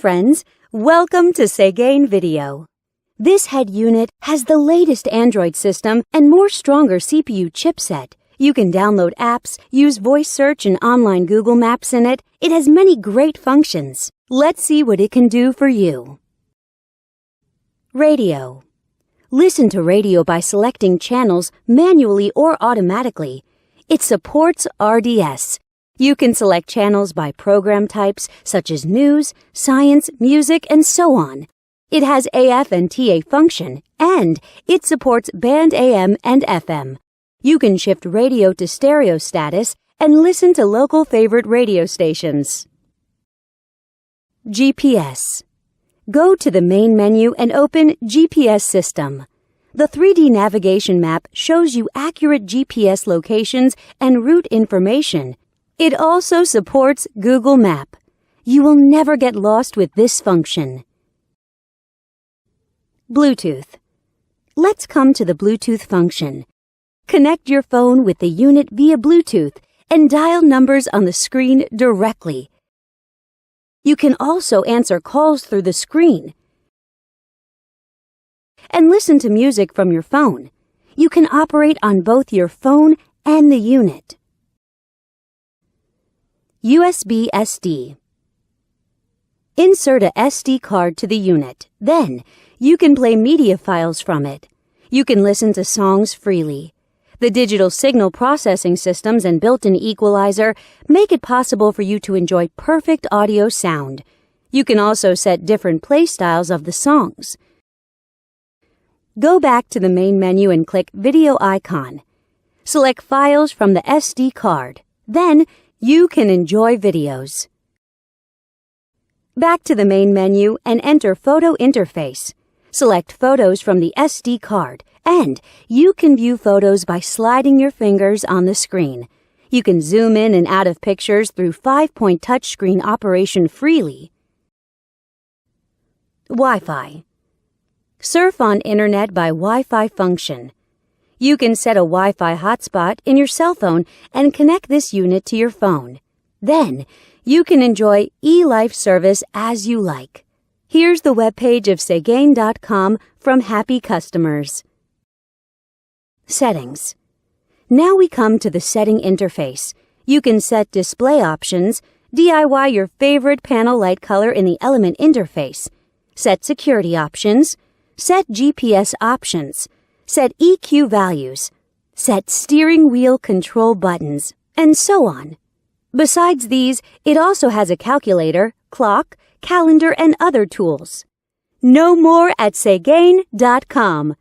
friends, welcome to Segain Video. This head unit has the latest Android system and more stronger CPU chipset. You can download apps, use voice search and online Google Maps in it. It has many great functions. Let's see what it can do for you. Radio. Listen to radio by selecting channels manually or automatically. It supports RDS. You can select channels by program types such as news, science, music, and so on. It has AF and TA function, and it supports band AM and FM. You can shift radio to stereo status and listen to local favorite radio stations. GPS. Go to the main menu and open GPS System. The 3D navigation map shows you accurate GPS locations and route information. It also supports Google Map. You will never get lost with this function. Bluetooth. Let's come to the Bluetooth function. Connect your phone with the unit via Bluetooth and dial numbers on the screen directly. You can also answer calls through the screen and listen to music from your phone. You can operate on both your phone and the unit. USB SD. Insert a SD card to the unit. Then, you can play media files from it. You can listen to songs freely. The digital signal processing systems and built-in equalizer make it possible for you to enjoy perfect audio sound. You can also set different play styles of the songs. Go back to the main menu and click Video icon. Select Files from the SD card. Then, you can enjoy videos. Back to the main menu and enter Photo Interface. Select Photos from the SD card, and you can view photos by sliding your fingers on the screen. You can zoom in and out of pictures through 5-point touchscreen operation freely. Wi-Fi. Surf on Internet by Wi-Fi function. You can set a Wi-Fi hotspot in your cell phone and connect this unit to your phone. Then, you can enjoy eLife service as you like. Here's the webpage of Segain.com from happy customers. Settings. Now we come to the setting interface. You can set display options, DIY your favorite panel light color in the element interface, set security options, set GPS options, set EQ values, set steering wheel control buttons, and so on. Besides these, it also has a calculator, clock, calendar, and other tools. Know more at Segain.com.